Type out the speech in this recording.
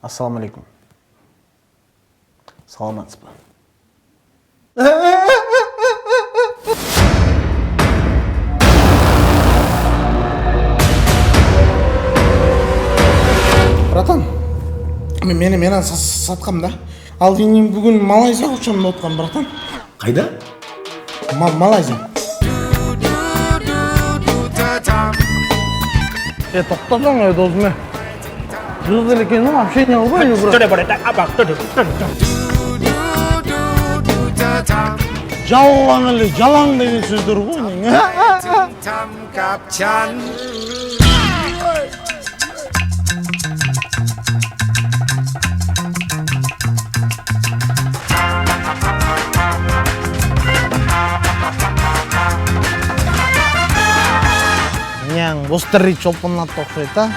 Ассаламалейкум. Саламатсыз ба? Братан, мен сатқам да. Ал мен бүгін Малайзия ұшамын отқан, братан. Қайда? Малайзия. Тоқтасаң, досым. Жызды екен, общение қылбай, брат. Жалған әлі, жалаң деген сөздер ғой. Yang bosteri чолпонат оқшайды.